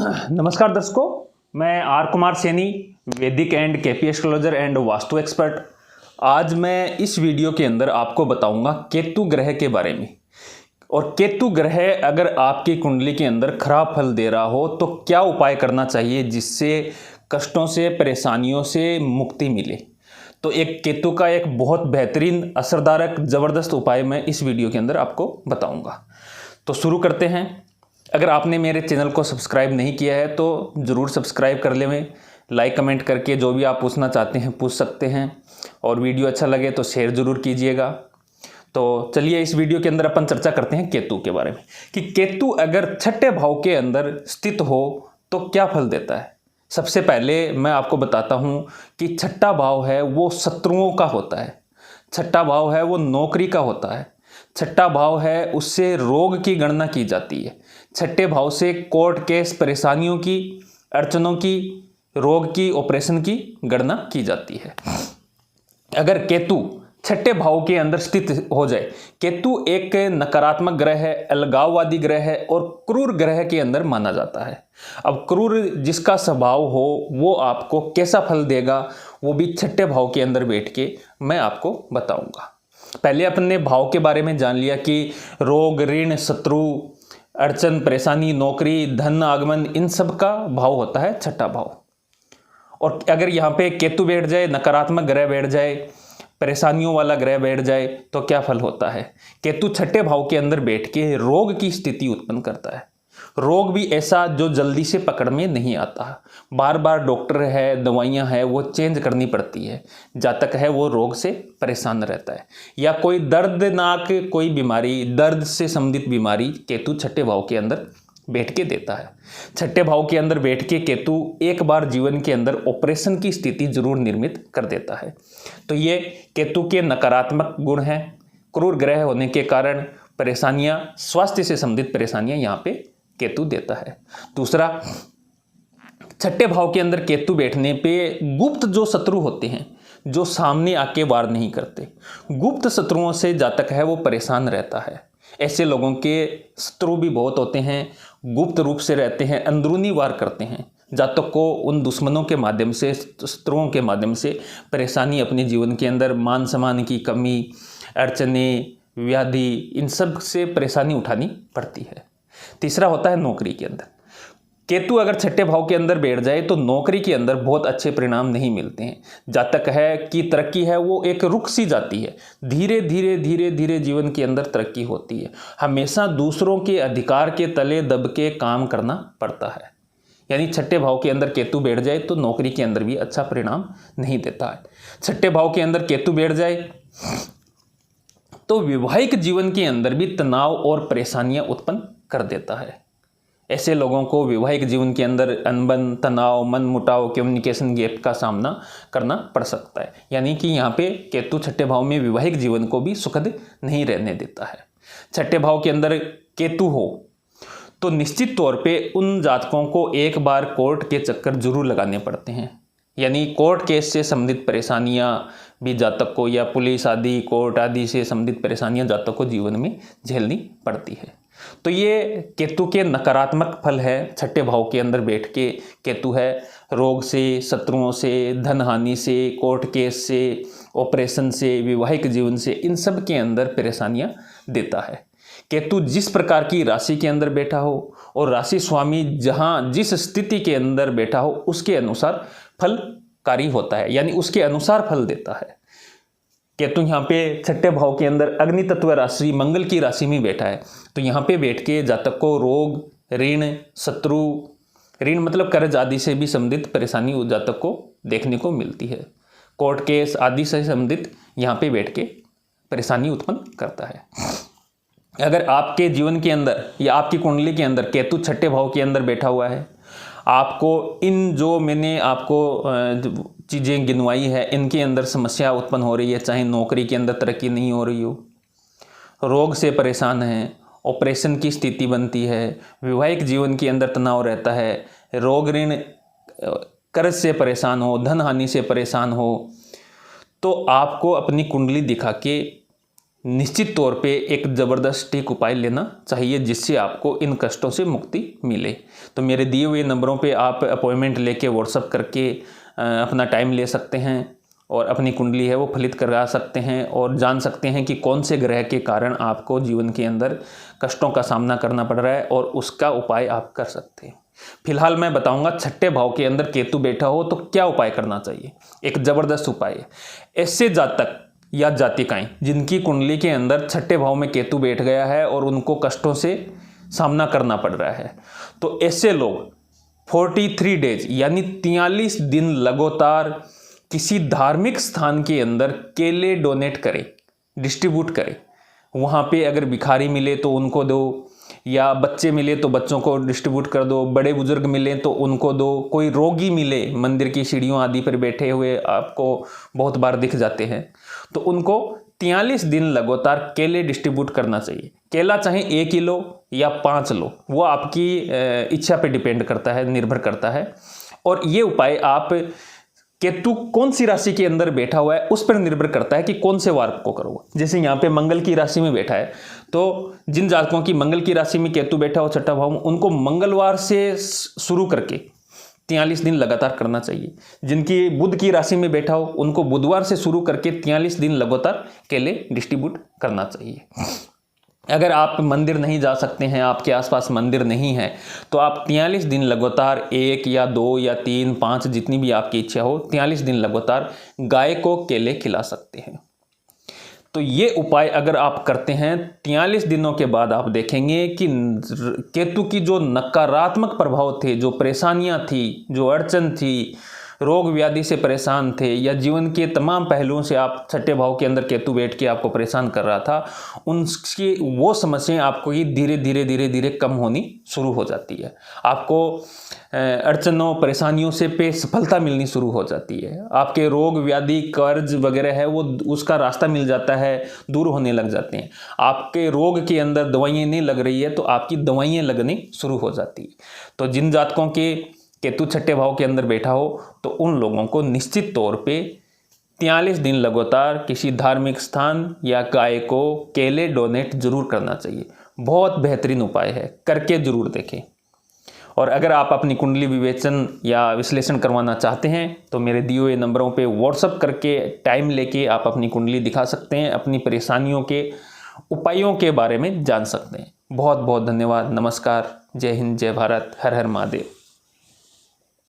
नमस्कार दर्शकों, मैं आर कुमार सैनी, वैदिक and KP astrologer and vastu expert. आज मैं इस वीडियो के अंदर आपको बताऊंगा केतु ग्रह के बारे में। और केतु ग्रह अगर आपकी कुंडली के अंदर खराब फल दे रहा हो तो क्या उपाय करना चाहिए जिससे कष्टों से, परेशानियों से मुक्ति मिले। तो एक केतु का एक बहुत बेहतरीन, असरदारक, ज़बरदस्त उपाय मैं इस वीडियो के अंदर आपको बताऊंगा। तो शुरू करते हैं। अगर आपने मेरे चैनल को सब्सक्राइब नहीं किया है तो ज़रूर सब्सक्राइब कर लें। लाइक कमेंट करके जो भी आप पूछना चाहते हैं पूछ सकते हैं, और वीडियो अच्छा लगे तो शेयर ज़रूर कीजिएगा। तो चलिए इस वीडियो के अंदर अपन चर्चा करते हैं केतु के बारे में कि केतु अगर छठे भाव के अंदर स्थित हो तो क्या फल देता है। सबसे पहले मैं आपको बताता हूँ कि छठा भाव है वो शत्रुओं का होता है, छठा भाव है वो नौकरी का होता है, छठा भाव है उससे रोग की गणना की जाती है, छठे भाव से कोर्ट केस, परेशानियों की, अड़चनों की, रोग की, ऑपरेशन की गणना की जाती है। अगर केतु छठे भाव के अंदर स्थित हो जाए, केतु एक नकारात्मक ग्रह है, अलगाववादी ग्रह है और क्रूर ग्रह के अंदर माना जाता है। अब क्रूर जिसका स्वभाव हो वो आपको कैसा फल देगा वो भी छठे भाव के अंदर बैठ के मैं आपको बताऊंगा। पहले अपने भाव के बारे में जान लिया कि रोग, ऋण, शत्रु, अड़चन, परेशानी, नौकरी, धन आगमन, इन सब का भाव होता है छठा भाव। और अगर यहाँ पे केतु बैठ जाए, नकारात्मक ग्रह बैठ जाए, परेशानियों वाला ग्रह बैठ जाए तो क्या फल होता है। केतु छठे भाव के अंदर बैठ के रोग की स्थिति उत्पन्न करता है। रोग भी ऐसा जो जल्दी से पकड़ में नहीं आता, बार बार डॉक्टर है, दवाइयाँ है वो चेंज करनी पड़ती है, जातक है वो रोग से परेशान रहता है। या कोई दर्दनाक कोई बीमारी, दर्द से संबंधित बीमारी केतु छठे भाव के अंदर बैठ के देता है। छठे भाव के अंदर बैठ के केतु एक बार जीवन के अंदर ऑपरेशन की स्थिति जरूर निर्मित कर देता है। तो ये केतु के नकारात्मक गुण हैं। क्रूर ग्रह होने के कारण परेशानियां, स्वास्थ्य से संबंधित परेशानियां यहाँ पे केतु देता है। दूसरा, छठे भाव के अंदर केतु बैठने पे गुप्त जो शत्रु होते हैं, जो सामने आके वार नहीं करते, गुप्त शत्रुओं से जातक है वो परेशान रहता है। ऐसे लोगों के शत्रु भी बहुत होते हैं, गुप्त रूप से रहते हैं, अंदरूनी वार करते हैं। जातक को उन दुश्मनों के माध्यम से, शत्रुओं के माध्यम से परेशानी अपने जीवन के अंदर, मान सम्मान की कमी, अड़चने, व्याधि, इन सब से परेशानी उठानी पड़ती है। तीसरा होता है नौकरी के अंदर। केतु अगर छठे भाव के अंदर बैठ जाए तो नौकरी के अंदर बहुत अच्छे परिणाम नहीं मिलते हैं। जातक है कि तरक्की है वो एक रुक सी जाती है, धीरे धीरे धीरे धीरे जीवन के अंदर तरक्की होती है। हमेशा दूसरों के अधिकार के तले दब के काम करना पड़ता है। यानी छठे भाव के अंदर केतु बैठ जाए तो नौकरी के अंदर भी अच्छा परिणाम नहीं देता है। छठे भाव के अंदर केतु बैठ जाए तो वैवाहिक जीवन के अंदर भी तनाव और परेशानियां उत्पन्न कर देता है। ऐसे लोगों को वैवाहिक जीवन के अंदर अनबन, तनाव, मन मुटाव, कम्युनिकेशन गैप का सामना करना पड़ सकता है। यानी कि यहाँ पे केतु छठे भाव में वैवाहिक जीवन को भी सुखद नहीं रहने देता है। छठे भाव के अंदर केतु हो तो निश्चित तौर पे उन जातकों को एक बार कोर्ट के चक्कर जरूर लगाने पड़ते हैं। यानी कोर्ट केस से संबंधित परेशानियां भी जातक को, या पुलिस आदि, कोर्ट आदि से संबंधित परेशानियां जातक को जीवन में झेलनी पड़ती है। तो ये केतु के नकारात्मक फल है। छठे भाव के अंदर बैठ के केतु है रोग से, शत्रुओं से, धन हानि से, कोर्ट केस से, ऑपरेशन से, वैवाहिक जीवन से, इन सब के अंदर परेशानियां देता है। केतु जिस प्रकार की राशि के अंदर बैठा हो और राशि स्वामी जहां जिस स्थिति के अंदर बैठा हो उसके अनुसार फलकारी होता है, यानी उसके अनुसार फल देता है। केतु यहाँ पे छठे भाव के अंदर अग्नि तत्व राशि, मंगल की राशि में बैठा है, तो यहाँ पे बैठ के जातक को रोग, ऋण, शत्रु, ऋण मतलब कर्ज आदि से भी संबंधित परेशानी जातक को देखने को मिलती है। कोर्ट केस आदि से संबंधित यहाँ पे बैठ के परेशानी उत्पन्न करता है। अगर आपके जीवन के अंदर या आपकी कुंडली के अंदर केतु छठे भाव के अंदर बैठा हुआ है, आपको इन जो मैंने आपको चीज़ें गिनवाई है इनके अंदर समस्या उत्पन्न हो रही है, चाहे नौकरी के अंदर तरक्की नहीं हो रही हो, रोग से परेशान है, ऑपरेशन की स्थिति बनती है, वैवाहिक जीवन के अंदर तनाव रहता है, रोग, ऋण, कर्ज से परेशान हो, धन हानि से परेशान हो, तो आपको अपनी कुंडली दिखा के निश्चित तौर पे एक ज़बरदस्त टीक उपाय लेना चाहिए जिससे आपको इन कष्टों से मुक्ति मिले। तो मेरे दिए हुए नंबरों पे आप अपॉइंटमेंट लेके व्हाट्सअप करके अपना टाइम ले सकते हैं और अपनी कुंडली है वो फलित करा सकते हैं और जान सकते हैं कि कौन से ग्रह के कारण आपको जीवन के अंदर कष्टों का सामना करना पड़ रहा है और उसका उपाय आप कर सकते हैं। फिलहाल मैं बताऊंगा छठे भाव के अंदर केतु बैठा हो तो क्या उपाय करना चाहिए। एक ज़बरदस्त उपाय है। ऐसे जातक या जातिकाएं जिनकी कुंडली के अंदर छठे भाव में केतु बैठ गया है और उनको कष्टों से सामना करना पड़ रहा है, तो ऐसे लोग 43 डेज यानी 43 दिन लगातार किसी धार्मिक स्थान के अंदर केले डोनेट करें, डिस्ट्रीब्यूट करें। वहाँ पे अगर भिखारी मिले तो उनको दो, या बच्चे मिले तो बच्चों को डिस्ट्रीब्यूट कर दो, बड़े बुजुर्ग मिले तो उनको दो, कोई रोगी मिले मंदिर की सीढ़ियों आदि पर बैठे हुए आपको बहुत बार दिख जाते हैं, तो उनको 43 दिन लगातार केले डिस्ट्रीब्यूट करना चाहिए। केला चाहे 1 किलो या 5 लो, वो आपकी इच्छा पे डिपेंड करता है, निर्भर करता है। और ये उपाय आप केतु कौन सी राशि के अंदर बैठा हुआ है उस पर निर्भर करता है कि कौन से वार को करोगे। जैसे यहाँ पे मंगल की राशि में बैठा है, तो जिन जातकों की मंगल की राशि में केतु बैठा हो छठा भाव में, उनको मंगलवार से शुरू करके 43 दिन लगातार करना चाहिए। जिनकी बुध की राशि में बैठा हो उनको बुधवार से शुरू करके 43 दिन लगातार केले डिस्ट्रीब्यूट करना चाहिए। अगर आप मंदिर नहीं जा सकते हैं, आपके आसपास मंदिर नहीं है, तो आप 43 दिन लगातार 1 या 2 या 3 5 जितनी भी आपकी इच्छा हो 43 दिन लगातार गाय को केले खिला सकते हैं। तो ये उपाय अगर आप करते हैं 43 दिनों के बाद आप देखेंगे कि केतु की जो नकारात्मक प्रभाव थे, जो परेशानियां थी, जो अड़चन थी, रोग व्याधि से परेशान थे, या जीवन के तमाम पहलुओं से आप छठे भाव के अंदर केतु बैठ के आपको परेशान कर रहा था, उनकी वो समस्याएं आपको ही धीरे धीरे धीरे धीरे कम होनी शुरू हो जाती है। आपको अड़चनों परेशानियों से पे सफलता मिलनी शुरू हो जाती है। आपके रोग व्याधि कर्ज वगैरह है वो उसका रास्ता मिल जाता है, दूर होने लग जाते हैं। आपके रोग के अंदर दवाइयाँ नहीं लग रही है तो आपकी दवाइयाँ लगनी शुरू हो जाती है। तो जिन जातकों के केतु छठे भाव के अंदर बैठा हो तो उन लोगों को निश्चित तौर पे 43 दिन लगातार किसी धार्मिक स्थान या गाय को केले डोनेट जरूर करना चाहिए। बहुत बेहतरीन उपाय है, करके जरूर देखें। और अगर आप अपनी कुंडली विवेचन या विश्लेषण करवाना चाहते हैं तो मेरे दिए हुए नंबरों पे व्हाट्सअप करके टाइम लेके आप अपनी कुंडली दिखा सकते हैं, अपनी परेशानियों के उपायों के बारे में जान सकते हैं। बहुत बहुत धन्यवाद। नमस्कार। जय हिंद, जय भारत, हर हर महादेव।